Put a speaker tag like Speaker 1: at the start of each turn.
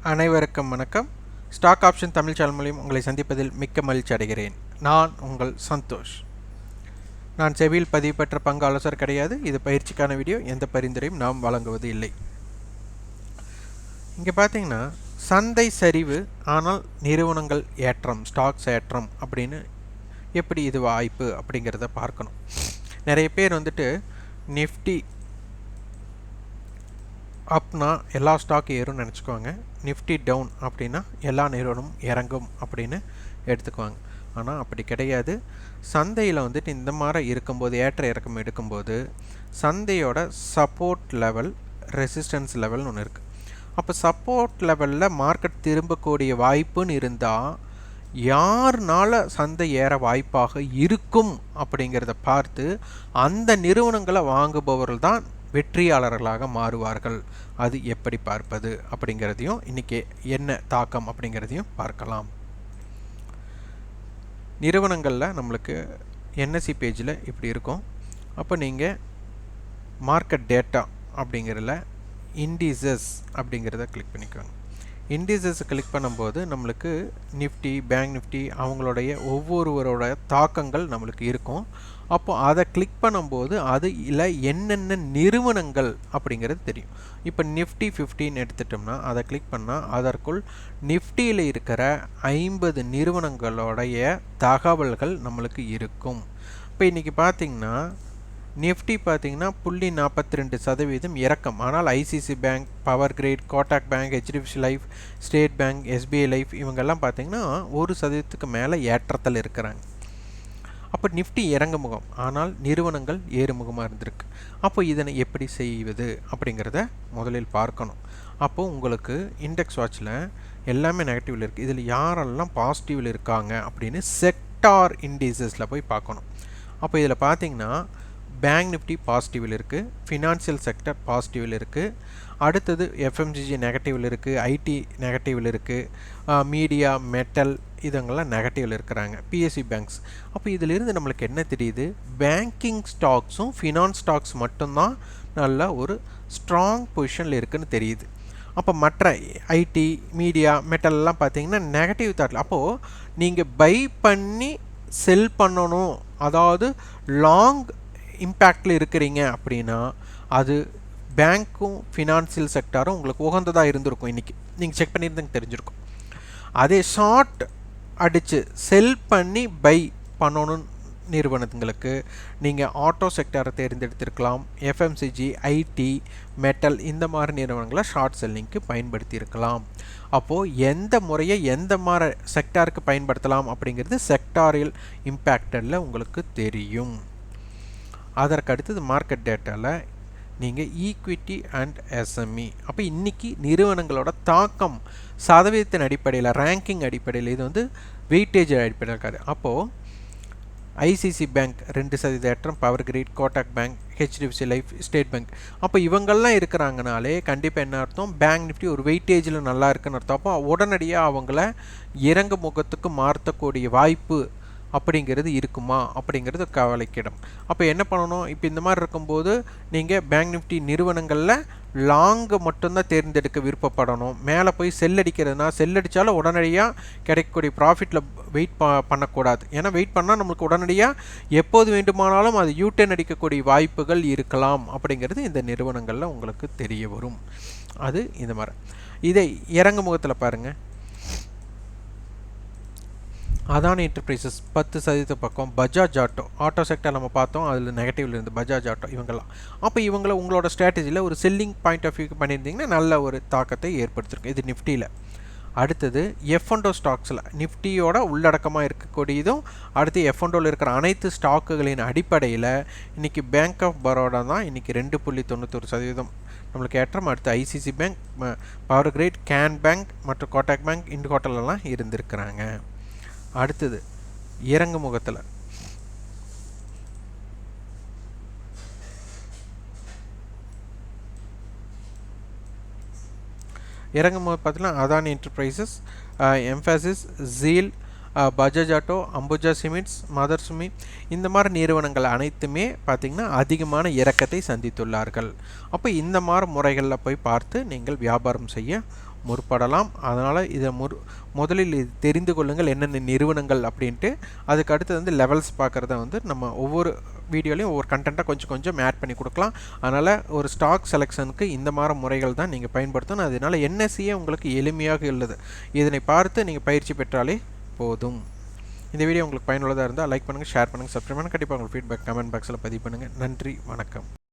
Speaker 1: அனைவருக்கும் வணக்கம். Stock option Tamil channel மூலம் உங்களை சந்திப்பதில் மிக்க மகிழ்ச்சி அடைகிறேன். நான் உங்கள் சந்தோஷ். நான் செபியில் பதிவு பெற்ற பங்கு ஆலோசகர் கிடையாது. இது பயிற்சிக்கான வீடியோ. எந்த பரிந்துரையும் நாம் வழங்குவது இல்லை. இங்கே பார்த்தீங்கன்னா சந்தை சரிவு ஆனால் நிறுவனங்கள் ஏற்றம், ஸ்டாக்ஸ் ஏற்றம் அப்படின்னு எப்படி இது வாய்ப்பு அப்படிங்கிறத பார்க்கணும். நிறைய பேர் நிஃப்டி அப்னா எல்லா ஸ்டாக் ஏறும்னு நினச்சிக்குவாங்க. நிஃப்டி டவுன் அப்படின்னா எல்லா நிறுவனமும் இறங்கும் அப்படின்னு எடுத்துக்குவாங்க. ஆனால் அப்படி கிடையாது. சந்தையில் இந்த மாதிரி இருக்கும்போது, ஏற்ற இறக்கம் எடுக்கும்போது சந்தையோட சப்போர்ட் லெவல், ரெசிஸ்டன்ஸ் லெவல்னு ஒன்று இருக்குது. அப்போ சப்போர்ட் லெவலில் மார்க்கெட் திரும்பக்கூடிய வாய்ப்புன்னு இருந்தால் யாருனால சந்தை ஏற வாய்ப்பாக இருக்கும் அப்படிங்கிறத பார்த்து அந்த நிறுவனங்களை வாங்குபவர்கள் தான் வெற்றியாளர்களாக மாறுவார்கள். அது எப்படி பார்ப்பது அப்படிங்கிறதையும் இன்றைக்கி என்ன தாக்கம் அப்படிங்கிறதையும் பார்க்கலாம். நிறுவனங்களில் நம்மளுக்கு என்எஸ்சி பேஜில் இப்படி இருக்கும். அப்போ நீங்கள் மார்க்கெட் டேட்டா அப்படிங்கிறதுல இண்டிசஸ் அப்படிங்கிறத கிளிக் பண்ணிக்கோங்க. இண்டிசஸ் கிளிக் பண்ணும்போது நம்மளுக்கு நிஃப்டி, பேங்க் நிஃப்டி அவங்களுடைய ஒவ்வொருவரோட தாக்கங்கள் நம்மளுக்கு இருக்கும். அப்போ அதை கிளிக் பண்ணும்போது அது இல்லை என்னென்ன நிறுவனங்கள் அப்படிங்கிறது தெரியும். இப்போ நிஃப்டி 15 எடுத்துட்டோம்னா அதை கிளிக் பண்ணால் அதற்குள் நிஃப்டியில் இருக்கிற 50 நிறுவனங்களுடைய தகவல்கள் நம்மளுக்கு இருக்கும். இப்போ இன்றைக்கி பார்த்திங்கன்னா நிஃப்டி பார்த்திங்கன்னா 0.42% இறக்கம். ஆனால் ICC bank, power grid, Kotak bank, HDFC life, state bank, SBI life இவங்கெல்லாம் பார்த்திங்கன்னா 1% மேலே ஏற்றத்தில் இருக்கிறாங்க. அப்போ நிஃப்டி இறங்குமுகம், ஆனால் நிறுவனங்கள் ஏறுமுகமாக இருந்திருக்கு. அப்போ இதனை எப்படி செய்வது அப்படிங்கிறத முதலில் பார்க்கணும். அப்போது உங்களுக்கு இண்டெக்ஸ் வாட்சில் எல்லாமே நெகட்டிவில் இருக்குது. இதில் யாரெல்லாம் பாசிட்டிவில் இருக்காங்க அப்படின்னு செக்டார் இண்டிசஸில் போய் பார்க்கணும். அப்போ இதில் பார்த்திங்கன்னா பேங்க் நிஃப்டி பாசிட்டிவில் இருக்குது, ஃபினான்சியல் செக்டர் பாசிட்டிவில் இருக்குது, அடுத்தது எஃப்எம்ஜிஜி நெகட்டிவில் இருக்குது, ஐடி நெகட்டிவில் இருக்குது, மீடியா, மெட்டல் இதங்கெல்லாம் நெகட்டிவில் இருக்கிறாங்க, பிஎஸ்சி பேங்க்ஸ். அப்போ இதிலிருந்து நம்மளுக்கு என்ன தெரியுது? பேங்கிங் ஸ்டாக்ஸும் ஃபினான்ஸ் ஸ்டாக்ஸ் மட்டும்தான் நல்ல ஒரு ஸ்ட்ராங் பொசிஷனில் இருக்குதுன்னு தெரியுது. அப்போ மற்ற ஐடி, மீடியா, மெட்டல்லாம் பார்த்தீங்கன்னா நெகட்டிவ் தாட்டில். அப்போது நீங்கள் பை பண்ணி செல் பண்ணணும், அதாவது லாங் இம்பேக்டில் இருக்கிறீங்க அப்படின்னா அது பேங்க்கும் ஃபினான்சியல் செக்டாரும் உங்களுக்கு உகந்ததாக இருந்திருக்கும். இன்றைக்கி நீங்கள் செக் பண்ணியிருந்தீங்க தெரிஞ்சிருக்கும். அதே ஷார்ட் அடித்து செல் பண்ணி பை பண்ணணும் நிறுவனங்களுக்கு நீங்கள் ஆட்டோ செக்டாரை தேர்ந்தெடுத்திருக்கலாம். எஃப்எம்சிஜி, ஐடி, மெட்டல் இந்த மாதிரி நிறுவனங்களை ஷார்ட் செல்லிங்க்கு பயன்படுத்தி இருக்கலாம். அப்போது எந்த முறையை எந்த மாதிரி செக்டாருக்கு பயன்படுத்தலாம் அப்படிங்கிறது செக்டாரியல் இம்பேக்டில் உங்களுக்கு தெரியும். அதற்கு அடுத்தது மார்க்கெட் டேட்டாவில் நீங்கள் ஈக்விட்டி அண்ட் எஸ்எம்இ. அப்போ இன்றைக்கி நிறுவனங்களோட தாக்கம் சதவீதத்தின் அடிப்படையில், ரேங்கிங் அடிப்படையில், இது வெயிட்டேஜ் அடிப்படையில் இருக்காது. அப்போது ஐசிசி பேங்க் 2% ஏற்றம், power grid, Kotak bank, HDFC life, state bank. அப்போ இவங்கெல்லாம் இருக்கிறாங்கனாலே கண்டிப்பாக என்ன அர்த்தம்? பேங்க் நிஃப்டி ஒரு வெயிட்டேஜில் நல்லா இருக்குன்னு அர்த்தம். அப்போ உடனடியாக அவங்கள இறங்கு முகத்துக்கு மாற்றக்கூடிய வாய்ப்பு அப்படிங்கிறது இருக்குமா அப்படிங்கிறது கவலைக்கிடம். அப்போ என்ன பண்ணணும்? இப்போ இந்த மாதிரி இருக்கும்போது நீங்கள் பேங்க் நிஃப்டி நிறுவனங்களில் லாங்கு மட்டும்தான் தேர்ந்தெடுக்க விருப்பப்படணும். மேலே போய் செல் அடிக்கிறதுனா செல் அடித்தாலும் உடனடியாக கிடைக்கக்கூடிய ப்ராஃபிட்டில் வெயிட் பண்ணக்கூடாது. ஏன்னா வெயிட் பண்ணால் நம்மளுக்கு உடனடியாக எப்போது வேண்டுமானாலும் அது யூட்டர்ன் அடிக்கக்கூடிய வாய்ப்புகள் இருக்கலாம் அப்படிங்கிறது இந்த நிறுவனங்களில் உங்களுக்கு தெரிய வரும். அது இந்த மாதிரி. இதை இறங்கு முகத்தில் பாருங்கள். அதானி என்டர்பிரைசஸ் 10% பக்கம், பஜாஜ் ஆட்டோ செக்டர் நம்ம பார்த்தோம், அதில் நெகட்டிவில் இருந்து பஜாஜ் ஆட்டோ இவங்கெல்லாம். அப்போ இவங்கள உங்களோட ஸ்ட்ராட்டஜியில் ஒரு செல்லிங் பாயிண்ட் ஆஃப் வியூக்கு பண்ணியிருந்தீங்கன்னா நல்ல ஒரு தாக்கத்தை ஏற்படுத்திருக்கும். இது நிஃப்டியில். அடுத்தது எஃப்என்டோ ஸ்டாக்ஸில் நிஃப்டியோட உள்ளடக்கமாக இருக்கக்கூடியதும் அடுத்து எஃப்என்டோவில் இருக்கிற அனைத்து ஸ்டாக்குகளின் அடிப்படையில் இன்றைக்கி பேங்க் ஆஃப் பரோடா தான் இன்றைக்கி 2.91% நம்மளுக்கு ஏற்றம். அடுத்து ICC bank, power grid, can bank மற்றும் கோட்டாக் பேங்க், இண்டு ஹோட்டலெல்லாம் இருந்திருக்கிறாங்க. அடுத்தது இறங்கு முகத்தில் பார்த்தீங்கன்னா Adani enterprises, Mphasis, ZEEL, Bajaj auto, Ambuja cements, Motherson Sumi இந்த மாதிரி நிறுவனங்கள் அனைத்துமே பார்த்திங்கன்னா அதிகமான இறக்கத்தை சந்தித்துள்ளார்கள். அப்போ இந்த மாதிரி முறைகளில் போய் பார்த்து நீங்கள் வியாபாரம் செய்ய முற்படலாம். அதனால் இதை முதலில் இது தெரிந்து கொள்ளுங்கள் என்னென்ன நிறுவனங்கள் அப்படின்ட்டு. அதுக்கு அடுத்து வந்து லெவல்ஸ் பார்க்குறத வந்து நம்ம ஒவ்வொரு வீடியோலையும் ஒவ்வொரு கண்டென்ட்டாக கொஞ்சம் கொஞ்சம் ஆட் பண்ணி கொடுக்கலாம். அதனால் ஒரு ஸ்டாக் செலெக்ஷனுக்கு இந்த மாதிரி முறைகள் தான் நீங்கள் பயன்படுத்தணும். அதனால் என்எஸ்சியே உங்களுக்கு எளிமையாக உள்ளது. இதனை பார்த்து நீங்கள் பயிற்சி பெற்றாலே போதும். இந்த வீடியோ உங்களுக்கு பயனுள்ளதாக இருந்தால் லைக் பண்ணுங்கள், ஷேர் பண்ணுங்கள், சப்ஸ்கிரைப் பண்ணுங்கள். கண்டிப்பாக உங்கள் ஃபீட்பேக் கமெண்ட் பாக்ஸில் பதிவு பண்ணுங்கள். நன்றி, வணக்கம்.